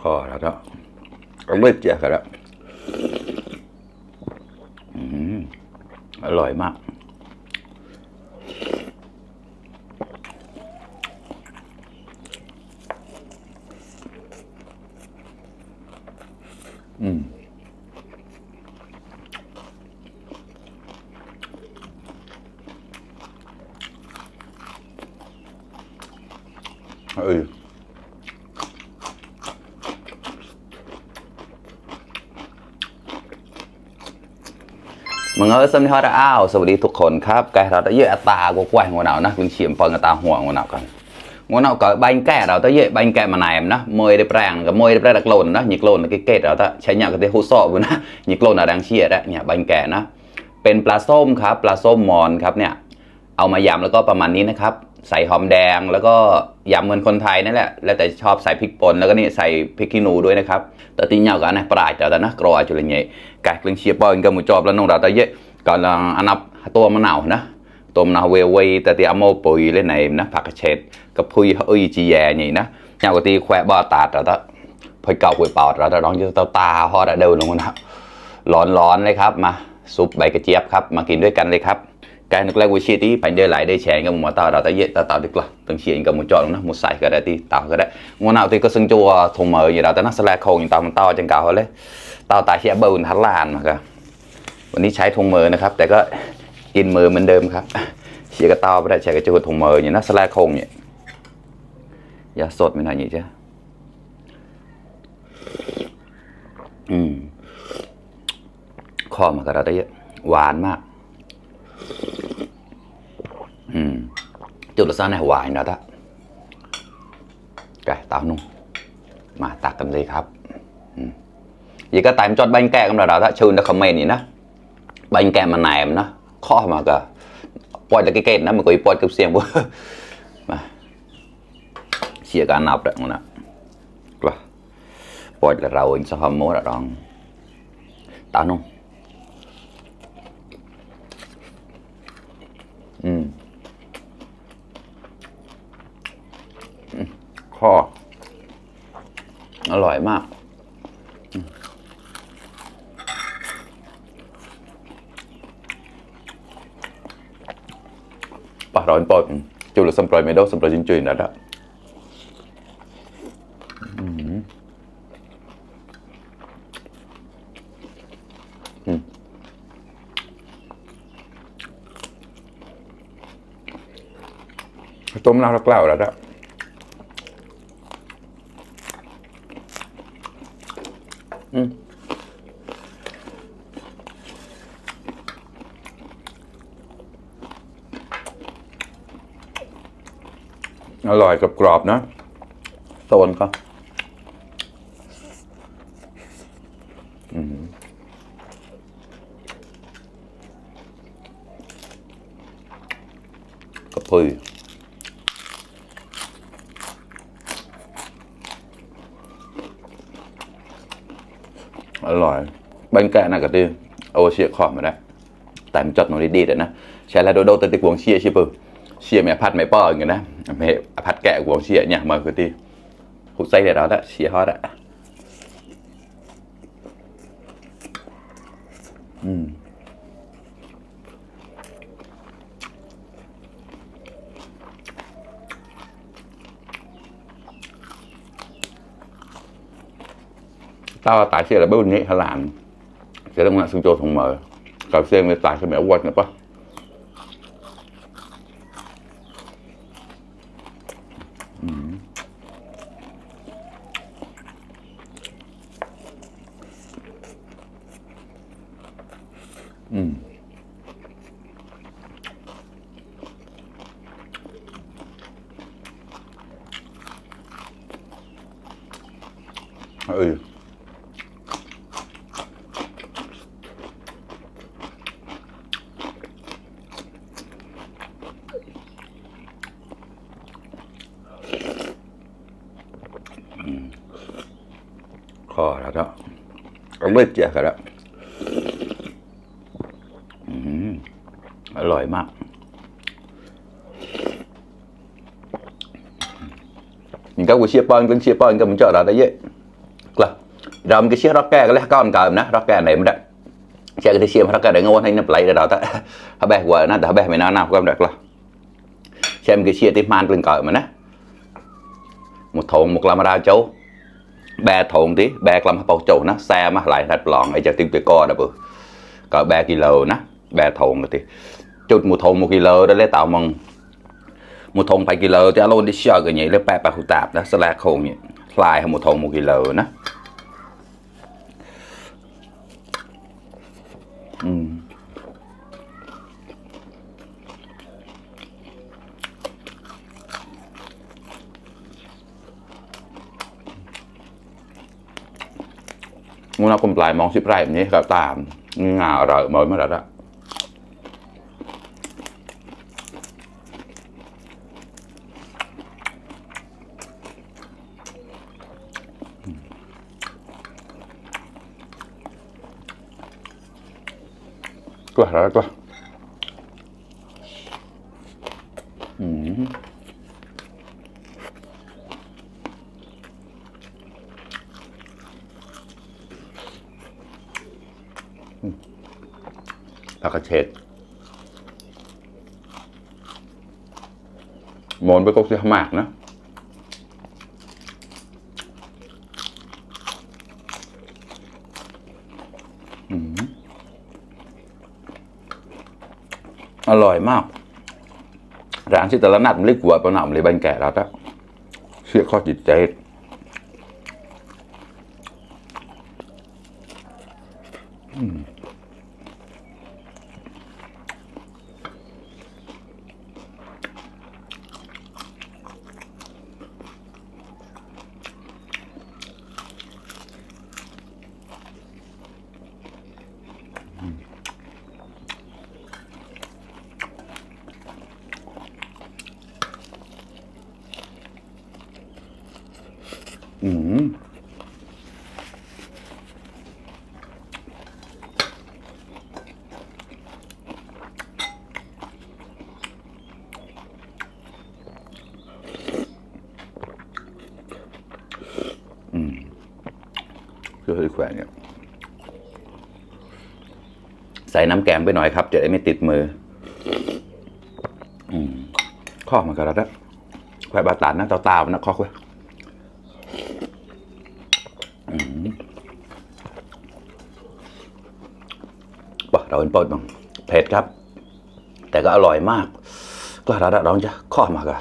kho rồi đó không biết chưa rồi đó อร่อยมากมึงเออสวัสดีฮอร์อ้าวสวัสดีทุกคนครับแกเราจะเยอะตากว่าหัวหนาวนะเป็นเฉียมเปิงตาหัวหนาวกันหัวหนาวก็ใบแก่เราจะเยอะใบแก่มาไหนนะมวยได้แปลงกับมวยได้แปลงโลนนะหยิกโลนcáiเกตเราจะใช้หยากับที่หูสอบนะหยิกโลนอะดังเชียร์ได้เนี่ยใบแก่นะเป็นปลาส้มครับปลาส้มมอนครับเนี่ยเอามายำแล้วก็ประมาณนี้นะครับใส่หอมแดงแล้วก็ยำเหมือนคนไทยนั่นแหละแล้วแต่ชอบใส่พริกป่นแล้วก็นี่ใส่พริกขี้หนูด้วยนะครับแต่ที่เหนียวกันนะปลายแต่นะกรอจุลเงี้ยไก่กลึงเชียร์ปอยกับหมูจอบแล้วน้องเราจะเยอะก่อนอันนับตัวมะนาวนะตัวมะนาวเวย์แต่ที่เอามาปุ๋ยเล่นไหนนะผักกระเฉดกับพุยจีแย่นี่นะเหนียวกับที่แควบอตาดเราจะพอยเก่าพอยเป่าเราจะร้องจะตาฮอดเดินลงนะร้อนเลยครับมาซุปใบกระเจี๊ยบครับมากินด้วยกันเลยครับcái nước leo chia tí phải đưa lại đây chén cái một tao tao dễ tao được rồi từng chuyện cái một chọn nó một sải cái đấy thì tao cái đấy ngon nào thì có sưng chua thùng mờ gì đó tao nó sẽ là khâu tao trên caoเลยtao tại sẽ bầuทัดลานมาครับวันนี้ใช้ธงมือนะครับแต่ก็กินมือเหมือนเดิมครับเสียกระตาไม่ได้ใช้กระจุกธงมืออย่างนั้นสลายคงเนี่ยยาสดไม่น่าหนีจ้ะข้อมากระได้เยอะหวานมากจุดละซ่าเนี่ยหวานนะท่าไก่ตาวนุ่มมาตักกันเลยครับยี่ก็ตายมันจอดใบแก่กันแล้วท่าชื่อนะคอมเมนต์นี่นะใบแก่มันแหนมนะข้อมาก็ปล่อยตะเกียบนะมันก็ปล่อยกับเสียงบ่มาเสียการนับเลยนะกว่าปล่อยเราเองสะพามโม่ละรองตาวนุ่มข้ออร่อยมากปลาร้อนปอดจุลสัมปรายไม่ได้สัมปรายจริงๆนะจ๊ะต้มน้ำรักเล่าแล้วจ๊ะอร่อยกับกรอบนะโซนก็กระพุ้ยอร่อยบางแกน่ากระตือเอาเชียร์ขอบมาได้แต่มันจัดหนูดีๆแต่นะใช้แล้วโดนติดกวงเชียร์ใช่ปะเชียร์แม่พัดไม่ป้ออย่างเงี้ยนะแม่พัดแกะกวงเชียร์เนี่ยมาคือที่หุบไส้เดี๋ยวเราได้เชียร์ฮอตอ่ะtao tại sao là bữa nay phải làm sẽ đông là xương trâu thùng mờ cà phê người tại sao mẹ quên nữa quá kho rồi đó không biết chưa rồi đó อร่อยมากnhững cái buổi chia pon cái chia pon cái mình chọn ra đấy vậy กละเราไม่เชื่อรักแกก็แล้วก้อนเก่านะรักแกไหนไม่ได้เชื่อที่เชื่อรักแกไหนงงให้นับไหลเราแต่ถ้าแบกหัวนะแต่ถ้าแบกไม่น่าหนักก็ไม่ได้กละเชื่อไม่เชื่อที่มันเป็นเก่ามานะmột thùng một làm ra cháu ba thùng tí ba làm bao châu nó xe mà lại thật lòn ấy cho tiếng tuổi co đó bự cỡ 3 kg nè 3 thùng thì chút một thùng 1 kg đó lấy tạo mong một thùng 2 kg cho luôn đi chơi cái nhỉ lấy ba hụt tạp đó sẽ là khôn nhỉ lại một thùng 1 kg nèงูน่าคุมปลายมองสิบไร่แบบนี้ก็ตามงาอร่อยเหมือนเมื่อไหร่ละก็แล้วก็ผักกระเฉดมอนไปก็เสียมากนะอร่อยมากร้านที่แต่ละนัดมันเล็กกว่าปะหน่ำเลยบันแก่แล้วแต่เชื่อข้อจิตใจคือแขวนเนี่ยใส่น้ำแกงไปหน่อยครับจะได้ไม่ติดมือข้อมันก็แล้วนะแขวนบาตานนะตาๆมันนะข้อแขวนบอกเราเป็นปอดบ้างเผ็ดครับแต่ก็อร่อยมากก็เราลองจะข้อมากัน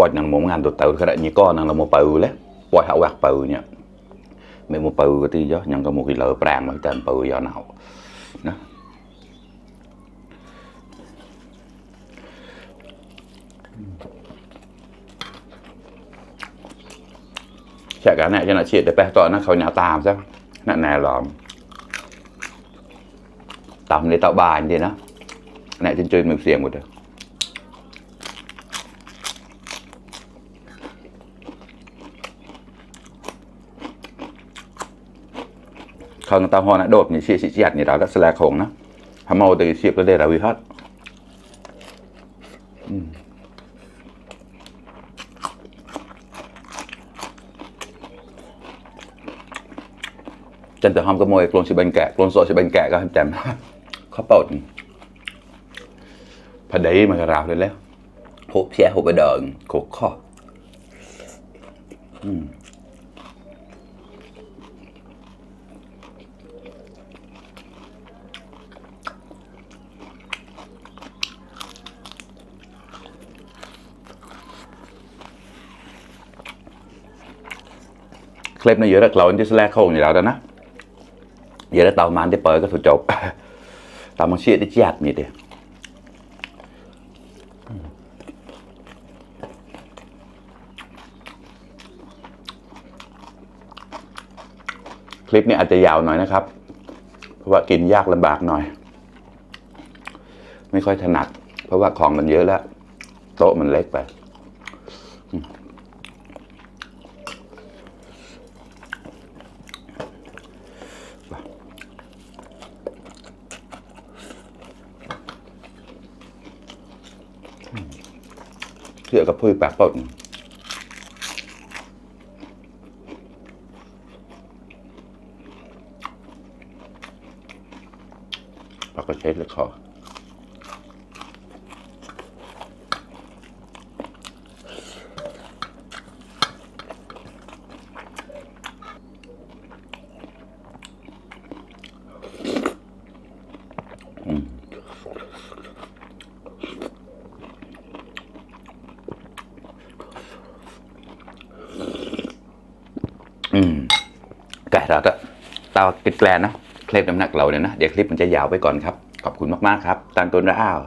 ปอดอย่างหมูงานตัวเต่าขนาดนี้ก็นั่งเราโมเปลืเลยปอดหาวักเปลืเนี่ยไม่โมเปลืก็ตีเยอะยังก็โมกิเลอแปลงมาแต่เปลืยาวหนาวนะแค่กันเนี่ยจะน่าเฉียดได้ไปตอนนั้นเขาหนาตามซะนั่นแน่หรอตามในเตาบานดีนะเนี่ยจนเจอมือเสียงหมดเลยเขาตาหอนะโดดนี่เสียสิจัดนี่เราได้แสลกของนะทำเอาแต่เสียบก็ได้เราวิฮัตจันแต่หอมกระโมยกลนสิบันแกะกลนโซสิบันแกะก็แจ่มเขาเปิดพอดีมันกระราวเลยแล้วหกแช่หกไปเดินโขกข้อเคล็ดในเยอะแล้วเราที่แรกเข้าอย่างเราแล้วนะเยอะแล้วเตามันที่เปิดก็ถูกจบเตามันเชี่ยที่จัดนี่เดียคลิปนี้อาจจะยาวหน่อยนะครับเพราะว่ากินยากลำบากหน่อยไม่ค่อยถนัดเพราะว่าของมันเยอะแล้วโต๊ะมันเล็กไปเชื่อกับพูดปากปด เราก็ใช้เลยคอไก่เราก็เตาติดแกลนนะเคลิปน้ำหนักเราเนี่ยนะเดี๋ยวคลิปมันจะยาวไปก่อนครับขอบคุณมากๆครับตังตุนระอ้าว